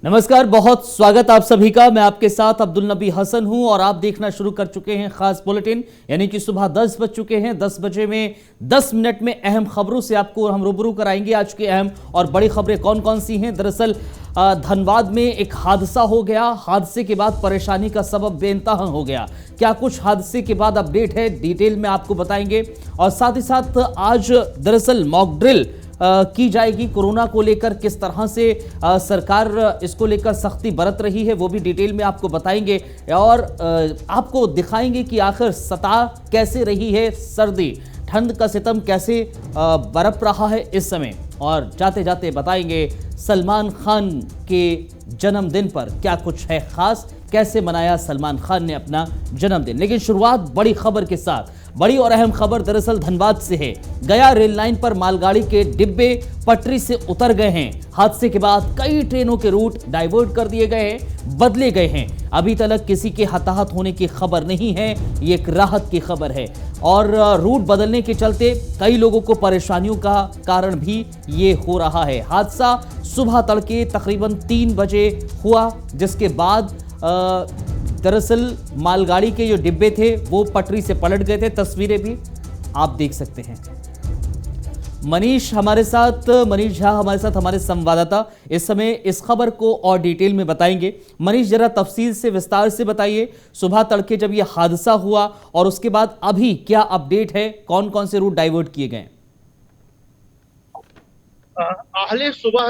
नमस्कार, बहुत स्वागत आप सभी का। मैं आपके साथ अब्दुल नबी हसन हूं और आप देखना शुरू कर चुके हैं खास बुलेटिन, यानी कि सुबह 10 बज चुके हैं। 10 बजे में 10 मिनट में अहम खबरों से आपको हम रूबरू कराएंगे। आज की अहम और बड़ी खबरें कौन कौन सी हैं। दरअसल धनबाद में एक हादसा हो गया। हादसे के बाद परेशानी का सबब बेइंतहा हो गया। क्या कुछ हादसे के बाद अपडेट है, डिटेल में आपको बताएंगे। और साथ ही साथ आज दरअसल मॉक ड्रिल की जाएगी कोरोना को लेकर। किस तरह से सरकार इसको लेकर सख्ती बरत रही है वो भी डिटेल में आपको बताएंगे और आपको दिखाएंगे कि आखिर सता कैसे रही है, सर्दी ठंड का सितम कैसे बरप रहा है इस समय। और जाते जाते बताएंगे सलमान खान के जन्मदिन पर क्या कुछ है खास, कैसे मनाया सलमान खान ने अपना जन्मदिन। लेकिन शुरुआत बड़ी खबर के साथ। बड़ी और अहम खबर दरअसल धनबाद से है। गया रेल लाइन पर मालगाड़ी के डिब्बे पटरी से उतर गए हैं। हादसे के बाद कई ट्रेनों के रूट डाइवर्ट कर दिए गए हैं, बदले गए हैं। अभी तक किसी के हताहत होने की खबर नहीं है, ये एक राहत की खबर है। और रूट बदलने के चलते कई लोगों को परेशानियों का कारण भी ये हो रहा है। हादसा सुबह तड़के तकरीबन 3 बजे हुआ, जिसके बाद दरअसल मालगाड़ी के जो डिब्बे थे वो पटरी से पलट गए थे। तस्वीरें भी आप देख सकते हैं। मनीष झा हमारे साथ हमारे संवाददाता इस समय इस खबर को और डिटेल में बताएंगे। मनीष, जरा तफसील से विस्तार से बताइए, सुबह तड़के जब ये हादसा हुआ और उसके बाद अभी क्या अपडेट है, कौन कौन से रूट डाइवर्ट किए गए? पहले सुबह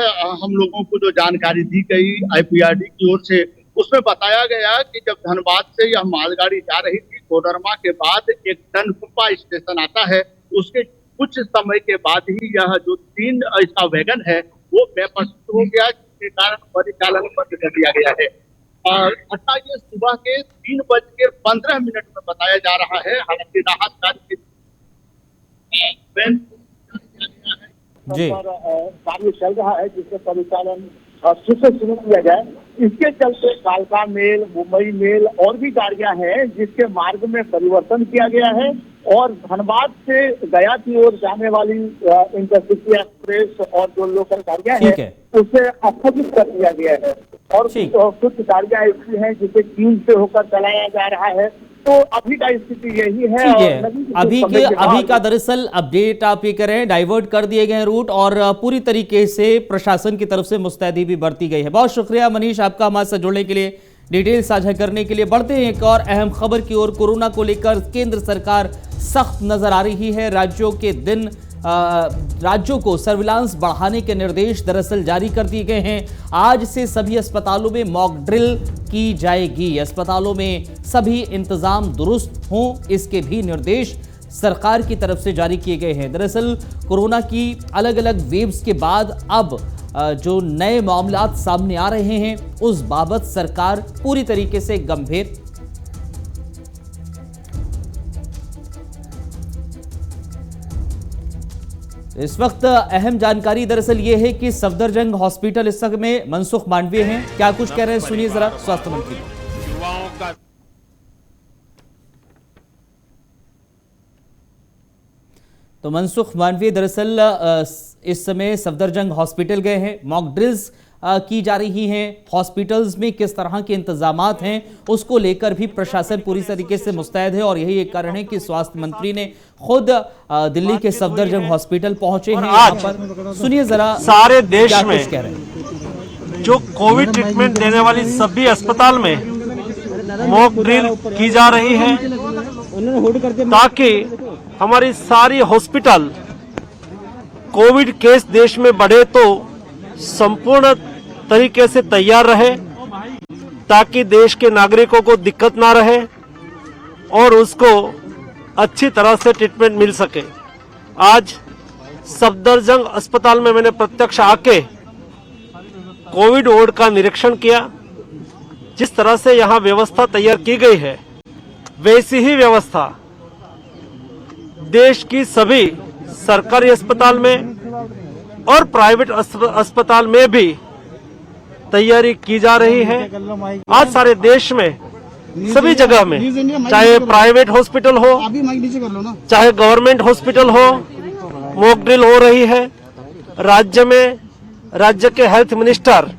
हम लोगों को जो जानकारी दी गई आईपीआरडी की ओर से, उसमें बताया गया कि जब धनबाद से यह मालगाड़ी जा रही थी, कोडरमा के बाद एक टनकुप्पा स्टेशन आता है, उसके कुछ समय के बाद ही यह जो 3 इसका वैगन है वो बेपस्त हो गया, जिसके कारण परिचालन बंद कर दिया गया है। और घटना ये सुबह के 3:15 में बताया जा रहा है। हालांकि राहत कार्य कार्य चल रहा है, जिससे परिचालन फिर से शुरू किया जाए। इसके चलते कालका मेल, मुंबई मेल और भी गाड़ियां हैं जिसके मार्ग में परिवर्तन किया गया है और धनबाद से गया की ओर जाने वाली इंटरसिटी एक्सप्रेस और जो लोकल गाड़ियां हैं उसे स्थगित कर दिया गया है। और कुछ गाड़ियां ऐसी हैं जिसे चीन से होकर चलाया जा रहा है। तो अभी का स्थिति यही है। अभी का दरअसल अपडेट आप ये करें, डाइवर्ट कर दिए गए रूट और पूरी तरीके से प्रशासन की तरफ से मुस्तैदी भी बरती गई है। बहुत शुक्रिया मनीष आपका हमारे साथ जुड़ने के लिए, डिटेल साझा करने के लिए। बढ़ते हैं एक और अहम खबर की ओर। कोरोना को लेकर केंद्र सरकार सख्त नजर आ रही है। राज्यों को सर्विलांस बढ़ाने के निर्देश दरअसल जारी कर दिए गए हैं। आज से सभी अस्पतालों में मॉक ड्रिल की जाएगी। अस्पतालों में सभी इंतजाम दुरुस्त हों, इसके भी निर्देश सरकार की तरफ से जारी किए गए हैं। दरअसल कोरोना की अलग अलग वेव्स के बाद अब जो नए मामलात सामने आ रहे हैं उस बाबत सरकार पूरी तरीके से गंभीर। इस वक्त अहम जानकारी दरअसल ये है कि सफदरजंग हॉस्पिटल इस समय मनसुख मांडविय हैं। क्या कुछ कह रहे हैं, सुनिए जरा स्वास्थ्य मंत्री। तो मनसुख मांडविय दरअसल इस समय सफदरजंग हॉस्पिटल गए हैं। मॉक ड्रिल्स की जा रही हैं। हॉस्पिटल्स में किस तरह के इंतजामात हैं उसको लेकर भी प्रशासन पूरी तरीके से मुस्तैद है और यही एक कारण है कि स्वास्थ्य मंत्री ने खुद दिल्ली के सफदरजंग हॉस्पिटल पहुंचे हैं। यहाँ पर सुनिए जरा सारे देश में कह रहे हैं। जो कोविड ट्रीटमेंट देने वाली सभी अस्पताल में मॉक ड्रिल की जा रही है ताकि हमारी सारी हॉस्पिटल कोविड केस देश में बढ़े तो संपूर्ण तरीके से तैयार रहे, ताकि देश के नागरिकों को दिक्कत ना रहे और उसको अच्छी तरह से ट्रीटमेंट मिल सके। आज सफदरजंग अस्पताल में मैंने प्रत्यक्ष आके कोविड वार्ड का निरीक्षण किया। जिस तरह से यहाँ व्यवस्था तैयार की गई है वैसी ही व्यवस्था देश की सभी सरकारी अस्पताल में और प्राइवेट अस्पताल में भी तैयारी की जा रही है। आज सारे देश में सभी जगह में, चाहे प्राइवेट हॉस्पिटल हो चाहे गवर्नमेंट हॉस्पिटल हो, मॉक ड्रिल हो रही है। राज्य के हेल्थ मिनिस्टर